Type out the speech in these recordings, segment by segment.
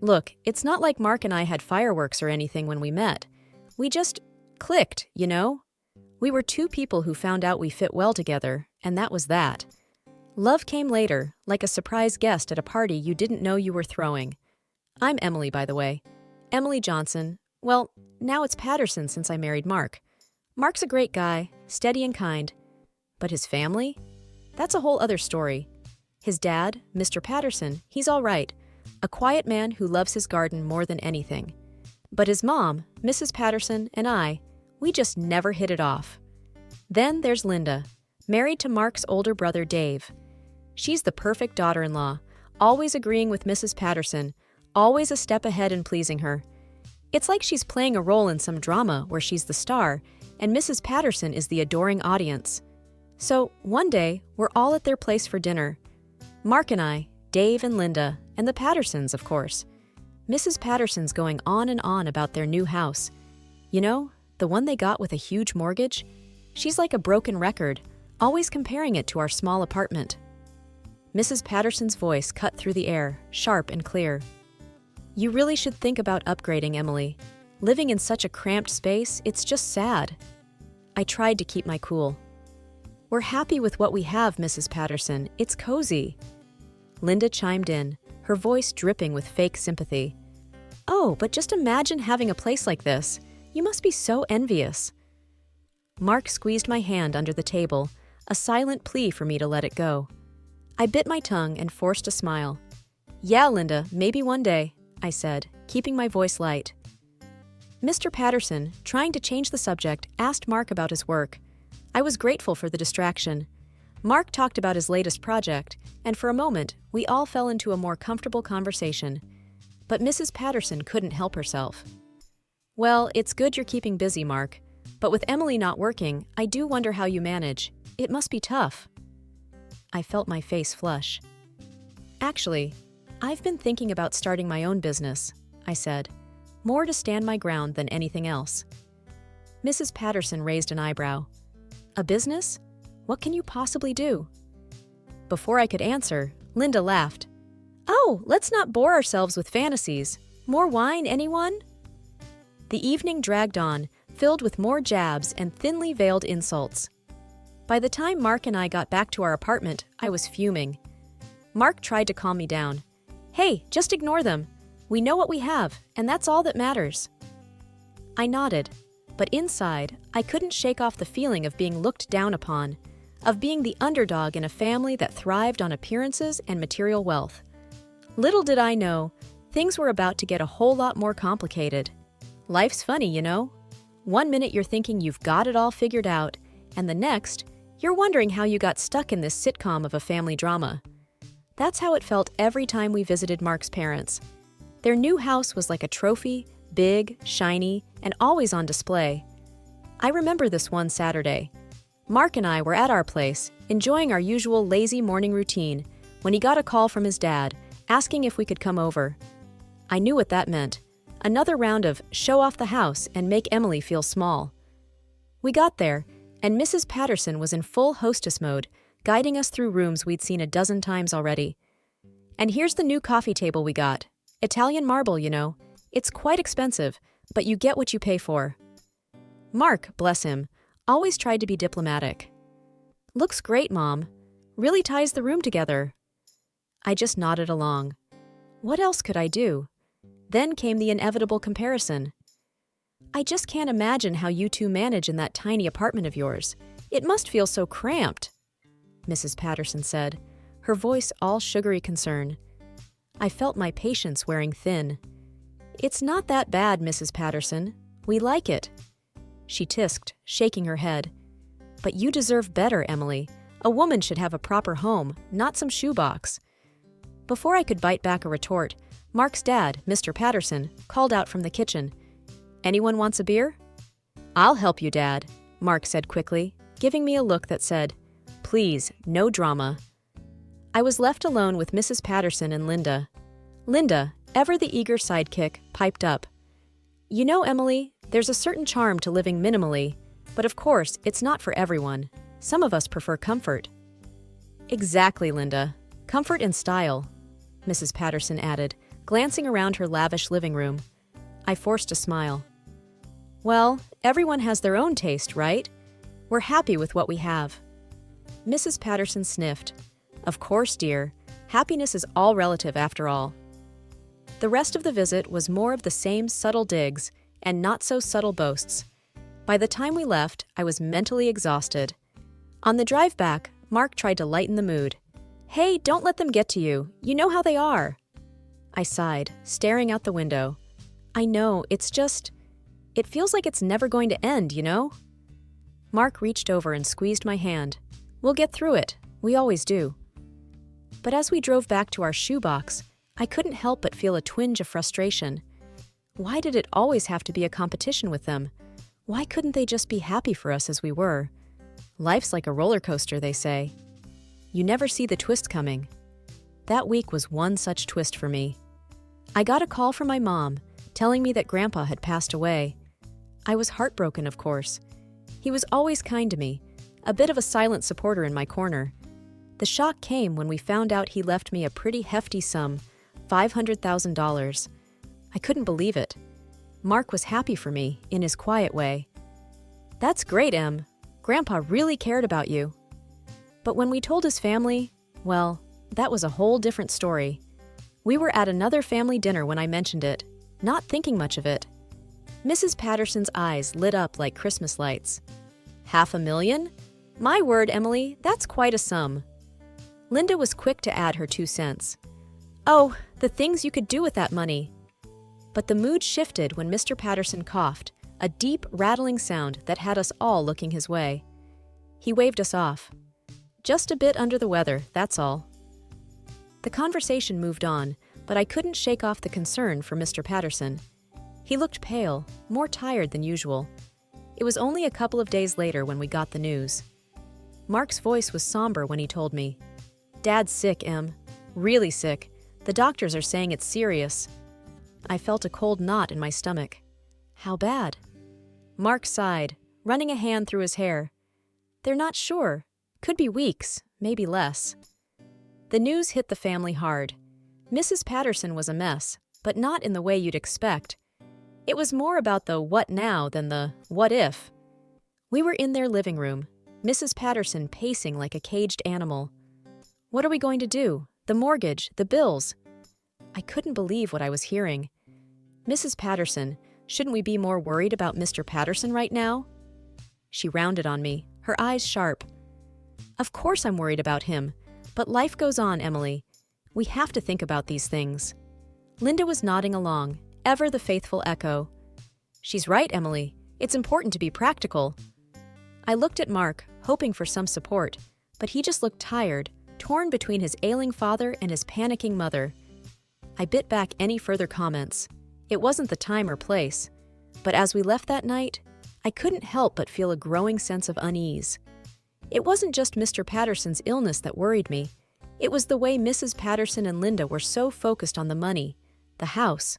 Look, it's not like Mark and I had fireworks or anything when we met. We just clicked, you know? We were two people who found out we fit well together, and that was that. Love came later, like a surprise guest at a party you didn't know you were throwing. I'm Emily, by the way. Emily Johnson. Well, now it's Patterson since I married Mark. Mark's a great guy, steady and kind. But his family? That's a whole other story. His dad, Mr. Patterson, he's all right. A quiet man who loves his garden more than anything. But his mom, Mrs. Patterson, and I, we just never hit it off. Then there's Linda, married to Mark's older brother Dave. She's the perfect daughter-in-law, always agreeing with Mrs. Patterson, always a step ahead in pleasing her. It's like she's playing a role in some drama where she's the star, and Mrs. Patterson is the adoring audience. So, one day, we're all at their place for dinner. Mark and I, Dave and Linda, and the Pattersons, of course. Mrs. Patterson's going on and on about their new house. You know, the one they got with a huge mortgage? She's like a broken record, always comparing it to our small apartment. Mrs. Patterson's voice cut through the air, sharp and clear. You really should think about upgrading, Emily. Living in such a cramped space, it's just sad. I tried to keep my cool. We're happy with what we have, Mrs. Patterson. It's cozy. Linda chimed in, her voice dripping with fake sympathy. Oh, but just imagine having a place like this. You must be so envious. Mark squeezed my hand under the table, a silent plea for me to let it go. I bit my tongue and forced a smile. Yeah, Linda, maybe one day, I said, keeping my voice light. Mr. Patterson, trying to change the subject, asked Mark about his work. I was grateful for the distraction. Mark talked about his latest project, and for a moment, we all fell into a more comfortable conversation. But Mrs. Patterson couldn't help herself. Well, it's good you're keeping busy, Mark. But with Emily not working, I do wonder how you manage. It must be tough. I felt my face flush. Actually, I've been thinking about starting my own business, I said, more to stand my ground than anything else. Mrs. Patterson raised an eyebrow. A business? What can you possibly do? Before I could answer, Linda laughed. Oh, let's not bore ourselves with fantasies. More wine, anyone? The evening dragged on, filled with more jabs and thinly veiled insults. By the time Mark and I got back to our apartment, I was fuming. Mark tried to calm me down. Hey, just ignore them. We know what we have, and that's all that matters. I nodded, but inside, I couldn't shake off the feeling of being looked down upon, of being the underdog in a family that thrived on appearances and material wealth. Little did I know, things were about to get a whole lot more complicated. Life's funny, you know? One minute you're thinking you've got it all figured out, and the next, you're wondering how you got stuck in this sitcom of a family drama. That's how it felt every time we visited Mark's parents. Their new house was like a trophy, big, shiny, and always on display. I remember this one Saturday. Mark and I were at our place, enjoying our usual lazy morning routine, when he got a call from his dad, asking if we could come over. I knew what that meant. Another round of show off the house and make Emily feel small. We got there, and Mrs. Patterson was in full hostess mode, guiding us through rooms we'd seen a dozen times already. And here's the new coffee table we got. Italian marble, you know. It's quite expensive, but you get what you pay for. Mark, bless him, always tried to be diplomatic. Looks great, Mom. Really ties the room together. I just nodded along. What else could I do? Then came the inevitable comparison. I just can't imagine how you two manage in that tiny apartment of yours. It must feel so cramped, Mrs. Patterson said, her voice all sugary concern. I felt my patience wearing thin. It's not that bad, Mrs. Patterson. We like it. She tisked, shaking her head. But you deserve better, Emily. A woman should have a proper home, not some shoebox. Before I could bite back a retort, Mark's dad, Mr. Patterson, called out from the kitchen. Anyone wants a beer? I'll help you, Dad, Mark said quickly, giving me a look that said, please, no drama. I was left alone with Mrs. Patterson and Linda. Linda, ever the eager sidekick, piped up. You know, Emily, there's a certain charm to living minimally, but of course, it's not for everyone. Some of us prefer comfort. Exactly, Linda. Comfort and style, Mrs. Patterson added, glancing around her lavish living room. I forced a smile. Well, everyone has their own taste, right? We're happy with what we have. Mrs. Patterson sniffed. Of course, dear. Happiness is all relative after all. The rest of the visit was more of the same subtle digs and not so subtle boasts. By the time we left, I was mentally exhausted. On the drive back, Mark tried to lighten the mood. Hey, don't let them get to you. You know how they are. I sighed, staring out the window. I know, it feels like it's never going to end, you know? Mark reached over and squeezed my hand. We'll get through it. We always do. But as we drove back to our shoebox, I couldn't help but feel a twinge of frustration. Why did it always have to be a competition with them? Why couldn't they just be happy for us as we were? Life's like a roller coaster, they say. You never see the twist coming. That week was one such twist for me. I got a call from my mom, telling me that Grandpa had passed away. I was heartbroken, of course. He was always kind to me, a bit of a silent supporter in my corner. The shock came when we found out he left me a pretty hefty sum, $500,000. I couldn't believe it. Mark was happy for me, in his quiet way. That's great, Em. Grandpa really cared about you. But when we told his family, well, that was a whole different story. We were at another family dinner when I mentioned it, not thinking much of it. Mrs. Patterson's eyes lit up like Christmas lights. $500,000? My word, Emily, that's quite a sum. Linda was quick to add her 2 cents. Oh, the things you could do with that money. But the mood shifted when Mr. Patterson coughed, a deep, rattling sound that had us all looking his way. He waved us off. Just a bit under the weather, that's all. The conversation moved on, but I couldn't shake off the concern for Mr. Patterson. He looked pale, more tired than usual. It was only a couple of days later when we got the news. Mark's voice was somber when he told me, Dad's sick, Em. Really sick. The doctors are saying it's serious. I felt a cold knot in my stomach. How bad? Mark sighed, running a hand through his hair. They're not sure. Could be weeks, maybe less. The news hit the family hard. Mrs. Patterson was a mess, but not in the way you'd expect. It was more about the what now than the what if. We were in their living room, Mrs. Patterson pacing like a caged animal. What are we going to do? The mortgage, the bills. I couldn't believe what I was hearing. Mrs. Patterson, shouldn't we be more worried about Mr. Patterson right now? She rounded on me, her eyes sharp. Of course I'm worried about him, but life goes on, Emily. We have to think about these things. Linda was nodding along, ever the faithful echo. She's right, Emily. It's important to be practical. I looked at Mark, hoping for some support, but he just looked tired, torn between his ailing father and his panicking mother. I bit back any further comments. It wasn't the time or place. But as we left that night, I couldn't help but feel a growing sense of unease. It wasn't just Mr. Patterson's illness that worried me. It was the way Mrs. Patterson and Linda were so focused on the money, the house.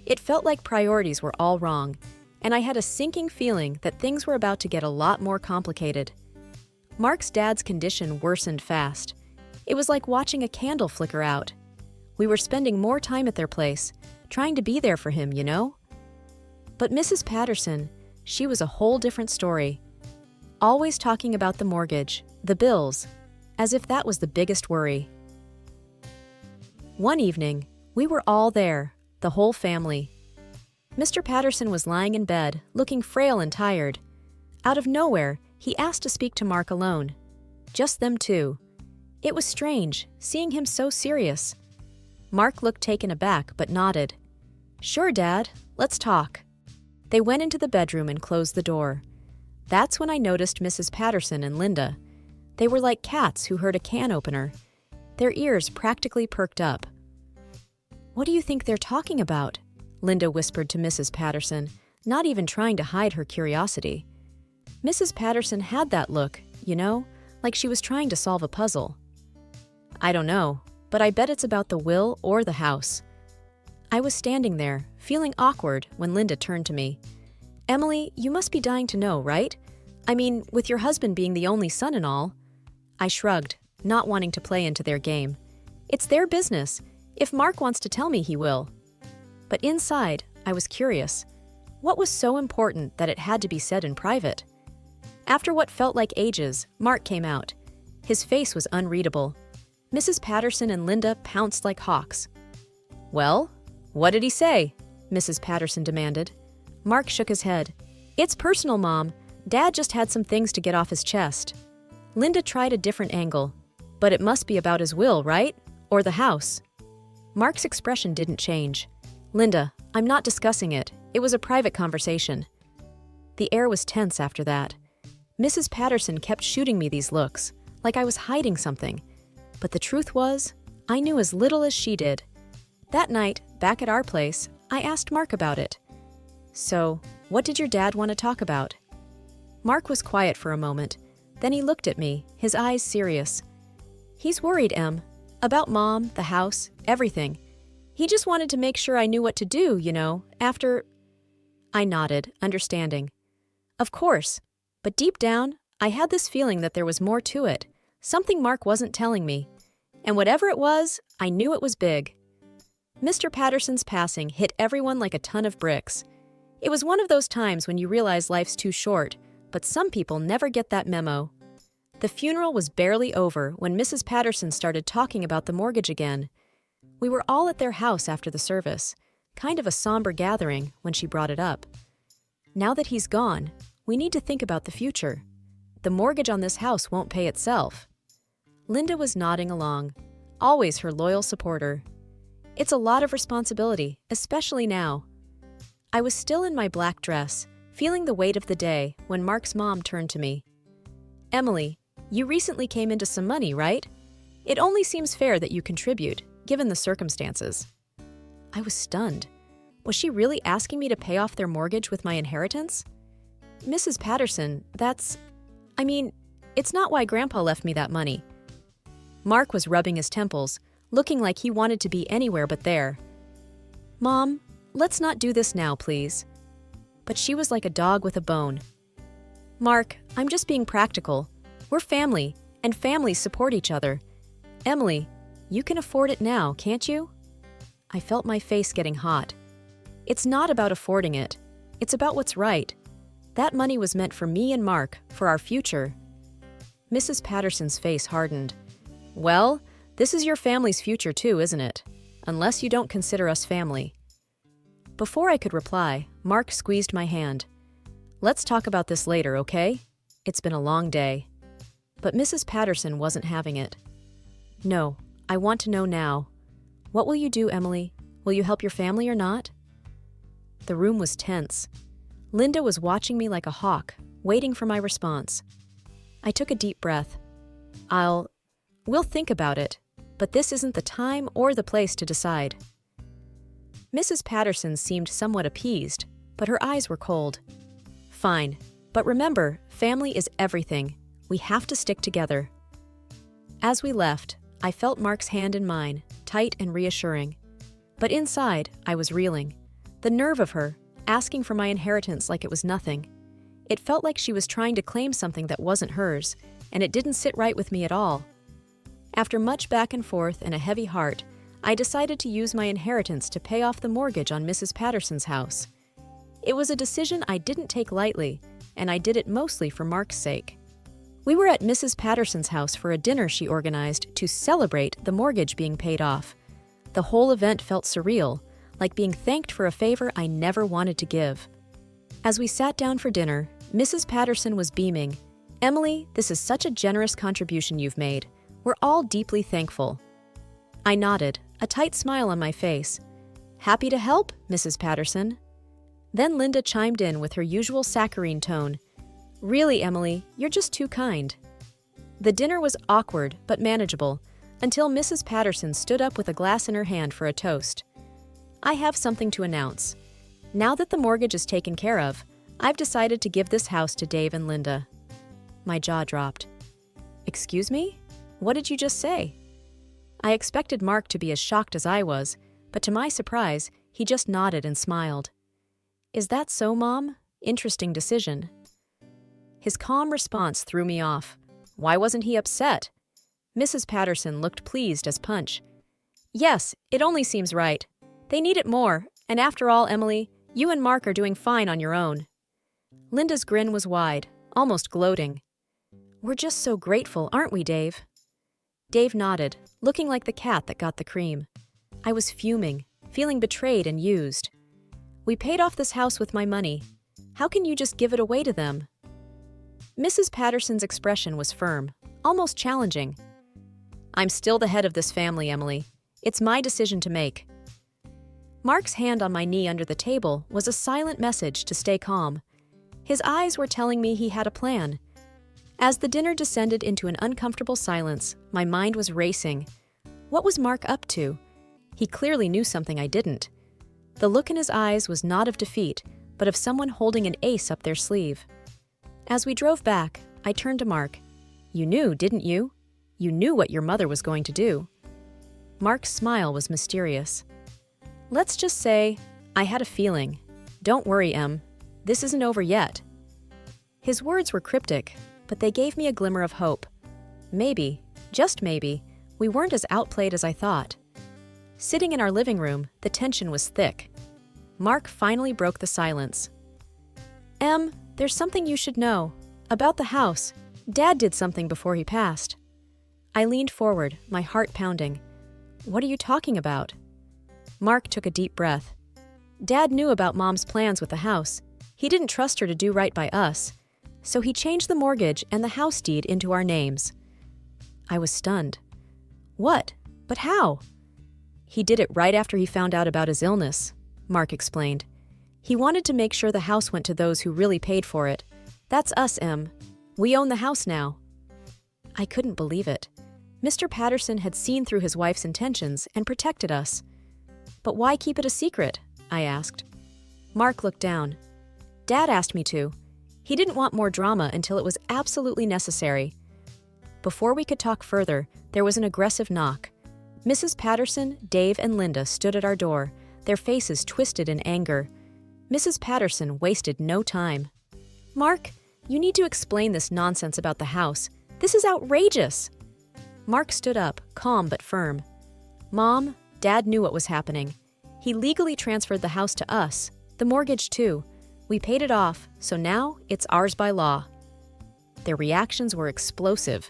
It felt like priorities were all wrong, and I had a sinking feeling that things were about to get a lot more complicated. Mark's dad's condition worsened fast. It was like watching a candle flicker out. We were spending more time at their place, trying to be there for him, you know? But Mrs. Patterson, she was a whole different story. Always talking about the mortgage, the bills, as if that was the biggest worry. One evening, we were all there, the whole family. Mr. Patterson was lying in bed, looking frail and tired. Out of nowhere, he asked to speak to Mark alone. Just them two. It was strange, seeing him so serious. Mark looked taken aback, but nodded. Sure, Dad. Let's talk. They went into the bedroom and closed the door. That's when I noticed Mrs. Patterson and Linda. They were like cats who heard a can opener. Their ears practically perked up. What do you think they're talking about? Linda whispered to Mrs. Patterson, not even trying to hide her curiosity. Mrs. Patterson had that look, you know, like she was trying to solve a puzzle. I don't know, but I bet it's about the will or the house. I was standing there, feeling awkward, when Linda turned to me. Emily, you must be dying to know, right? I mean, with your husband being the only son and all. I shrugged, not wanting to play into their game. It's their business. If Mark wants to tell me, he will. But inside, I was curious. What was so important that it had to be said in private? After what felt like ages, Mark came out. His face was unreadable. Mrs. Patterson and Linda pounced like hawks. "Well, what did he say?" Mrs. Patterson demanded. Mark shook his head. "It's personal, Mom. Dad just had some things to get off his chest." Linda tried a different angle. "But it must be about his will, right? Or the house?" Mark's expression didn't change. "Linda, I'm not discussing it. It was a private conversation." The air was tense after that. Mrs. Patterson kept shooting me these looks, like I was hiding something. But the truth was, I knew as little as she did. That night, back at our place, I asked Mark about it. "So, what did your dad want to talk about?" Mark was quiet for a moment. Then he looked at me, his eyes serious. "He's worried, Em. About Mom, the house, everything. He just wanted to make sure I knew what to do, after—" I nodded, understanding. Of course. But deep down, I had this feeling that there was more to it, something Mark wasn't telling me. And whatever it was, I knew it was big. Mr. Patterson's passing hit everyone like a ton of bricks. It was one of those times when you realize life's too short, but some people never get that memo. The funeral was barely over when Mrs. Patterson started talking about the mortgage again. We were all at their house after the service, kind of a somber gathering when she brought it up. Now that he's gone, we need to think about the future. The mortgage on this house won't pay itself. Linda was nodding along, always her loyal supporter. It's a lot of responsibility, especially now. I was still in my black dress, feeling the weight of the day, when Mark's mom turned to me. "Emily, you recently came into some money, right? It only seems fair that you contribute, given the circumstances." I was stunned. Was she really asking me to pay off their mortgage with my inheritance? "Mrs. Patterson, it's not why Grandpa left me that money." Mark was rubbing his temples, looking like he wanted to be anywhere but there. "Mom, let's not do this now, please." But she was like a dog with a bone. "Mark, I'm just being practical. We're family, and families support each other. Emily, you can afford it now, can't you?" I felt my face getting hot. It's not about affording it. It's about what's right. That money was meant for me and Mark, for our future. Mrs. Patterson's face hardened. "Well, this is your family's future too, isn't it? Unless you don't consider us family." Before I could reply, Mark squeezed my hand. "Let's talk about this later, okay? It's been a long day." But Mrs. Patterson wasn't having it. "No, I want to know now. What will you do, Emily? Will you help your family or not?" The room was tense. Linda was watching me like a hawk, waiting for my response. I took a deep breath. We'll think about it, but this isn't the time or the place to decide." Mrs. Patterson seemed somewhat appeased, but her eyes were cold. "Fine, but remember, family is everything. We have to stick together." As we left, I felt Mark's hand in mine, tight and reassuring. But inside, I was reeling. The nerve of her, asking for my inheritance like it was nothing. It felt like she was trying to claim something that wasn't hers, and it didn't sit right with me at all. After much back and forth and a heavy heart, I decided to use my inheritance to pay off the mortgage on Mrs. Patterson's house. It was a decision I didn't take lightly, and I did it mostly for Mark's sake. We were at Mrs. Patterson's house for a dinner she organized to celebrate the mortgage being paid off. The whole event felt surreal, like being thanked for a favor I never wanted to give. As we sat down for dinner, Mrs. Patterson was beaming. "Emily, this is such a generous contribution you've made. We're all deeply thankful." I nodded, a tight smile on my face. "Happy to help, Mrs. Patterson." Then Linda chimed in with her usual saccharine tone. "Really, Emily, you're just too kind." The dinner was awkward but manageable, until Mrs. Patterson stood up with a glass in her hand for a toast. "I have something to announce. Now that the mortgage is taken care of, I've decided to give this house to Dave and Linda." My jaw dropped. "Excuse me? What did you just say?" I expected Mark to be as shocked as I was, but to my surprise, he just nodded and smiled. "Is that so, Mom? Interesting decision." His calm response threw me off. Why wasn't he upset? Mrs. Patterson looked pleased as punch. Yes, it only seems right. They need it more, and after all, Emily, you and Mark are doing fine on your own. Linda's grin was wide, almost gloating. We're just so grateful, aren't we, Dave? Dave nodded, looking like the cat that got the cream. I was fuming, feeling betrayed and used. We paid off this house with my money. How can you just give it away to them? Mrs. Patterson's expression was firm, almost challenging. I'm still the head of this family, Emily. It's my decision to make. Mark's hand on my knee under the table was a silent message to stay calm. His eyes were telling me he had a plan. As the dinner descended into an uncomfortable silence, my mind was racing. What was Mark up to? He clearly knew something I didn't. The look in his eyes was not of defeat, but of someone holding an ace up their sleeve. As we drove back, I turned to Mark. You knew, didn't you? You knew what your mother was going to do. Mark's smile was mysterious. Let's just say, I had a feeling. Don't worry, Em. This isn't over yet. His words were cryptic, but they gave me a glimmer of hope. Maybe, just maybe, we weren't as outplayed as I thought. Sitting in our living room, the tension was thick. Mark finally broke the silence. Em, there's something you should know. About the house. Dad did something before he passed. I leaned forward, my heart pounding. What are you talking about? Mark took a deep breath. Dad knew about Mom's plans with the house. He didn't trust her to do right by us, so he changed the mortgage and the house deed into our names. I was stunned. What? But how? He did it right after he found out about his illness, Mark explained. He wanted to make sure the house went to those who really paid for it. That's us, Em. We own the house now. I couldn't believe it. Mr. Patterson had seen through his wife's intentions and protected us. But why keep it a secret? I asked. Mark looked down. Dad asked me to. He didn't want more drama until it was absolutely necessary. Before we could talk further, there was an aggressive knock. Mrs. Patterson, Dave, and Linda stood at our door, their faces twisted in anger. Mrs. Patterson wasted no time. Mark, you need to explain this nonsense about the house. This is outrageous. Mark stood up, calm but firm. Mom, Dad knew what was happening. He legally transferred the house to us, the mortgage too. We paid it off, so now it's ours by law. Their reactions were explosive.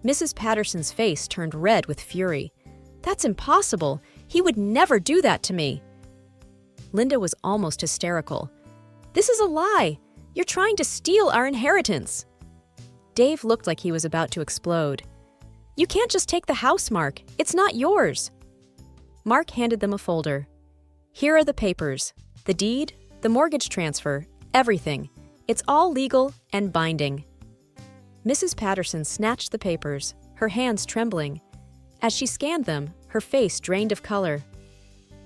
Mrs. Patterson's face turned red with fury. That's impossible. He would never do that to me. Linda was almost hysterical. This is a lie. You're trying to steal our inheritance. Dave looked like he was about to explode. You can't just take the house, Mark. It's not yours. Mark handed them a folder. Here are the papers. The deed, the mortgage transfer, everything. It's all legal and binding. Mrs. Patterson snatched the papers, her hands trembling. As she scanned them, her face drained of color.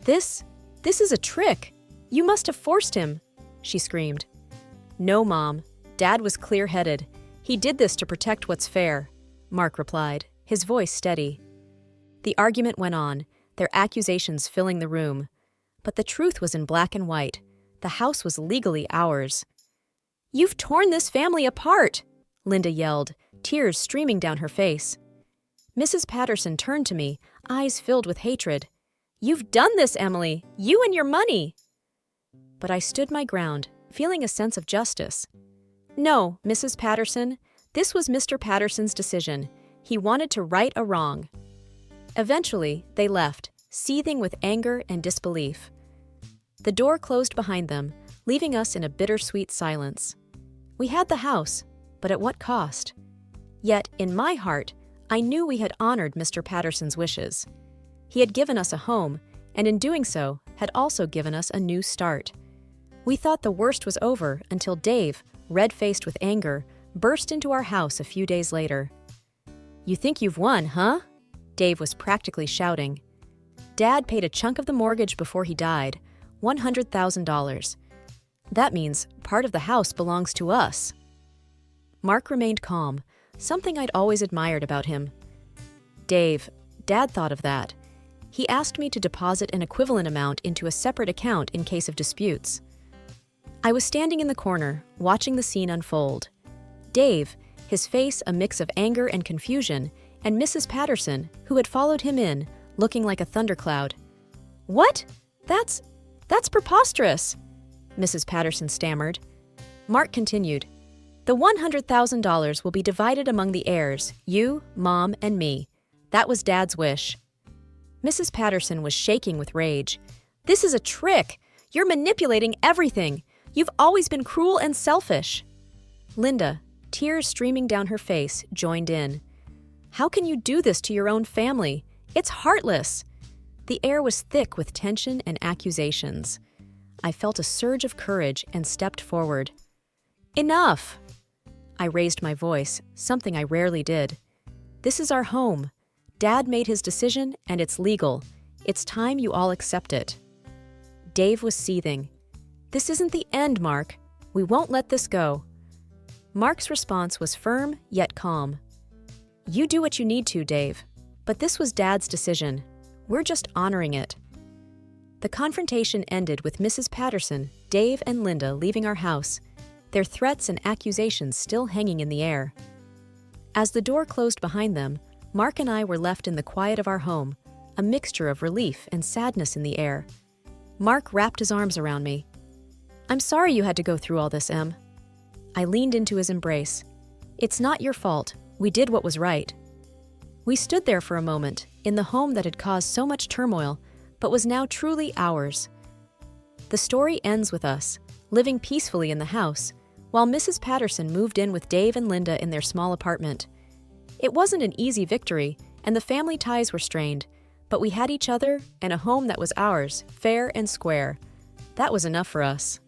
This is a trick. You must have forced him, she screamed. No, Mom. Dad was clear-headed. He did this to protect what's fair, Mark replied, his voice steady. The argument went on, their accusations filling the room. But the truth was in black and white. The house was legally ours. You've torn this family apart, Linda yelled, tears streaming down her face. Mrs. Patterson turned to me, eyes filled with hatred. You've done this, Emily. You and your money. But I stood my ground, feeling a sense of justice. No, Mrs. Patterson, this was Mr. Patterson's decision. He wanted to right a wrong. Eventually, they left, seething with anger and disbelief. The door closed behind them, leaving us in a bittersweet silence. We had the house, but at what cost? Yet, in my heart, I knew we had honored Mr. Patterson's wishes. He had given us a home, and in doing so, had also given us a new start. We thought the worst was over until Dave, red-faced with anger, burst into our house a few days later. You think you've won, huh? Dave was practically shouting. Dad paid a chunk of the mortgage before he died, $100,000. That means part of the house belongs to us. Mark remained calm, something I'd always admired about him. Dave, Dad thought of that. He asked me to deposit an equivalent amount into a separate account in case of disputes. I was standing in the corner, watching the scene unfold. Dave, his face a mix of anger and confusion, and Mrs. Patterson, who had followed him in, looking like a thundercloud. "What? That's preposterous," Mrs. Patterson stammered. Mark continued, "The $100,000 will be divided among the heirs, you, Mom, and me. That was Dad's wish." Mrs. Patterson was shaking with rage. "This is a trick! You're manipulating everything! You've always been cruel and selfish!" Linda, tears streaming down her face, joined in. "How can you do this to your own family? It's heartless!" The air was thick with tension and accusations. I felt a surge of courage and stepped forward. "Enough!" I raised my voice, something I rarely did. "This is our home. Dad made his decision, and it's legal. It's time you all accept it." Dave was seething. "This isn't the end, Mark. We won't let this go." Mark's response was firm, yet calm. "You do what you need to, Dave. But this was Dad's decision. We're just honoring it." The confrontation ended with Mrs. Patterson, Dave, and Linda leaving our house, their threats and accusations still hanging in the air. As the door closed behind them, Mark and I were left in the quiet of our home, a mixture of relief and sadness in the air. Mark wrapped his arms around me. "I'm sorry you had to go through all this, Em." I leaned into his embrace. "It's not your fault. We did what was right." We stood there for a moment, in the home that had caused so much turmoil, but was now truly ours. The story ends with us, living peacefully in the house, while Mrs. Patterson moved in with Dave and Linda in their small apartment. It wasn't an easy victory, and the family ties were strained, but we had each other and a home that was ours, fair and square. That was enough for us.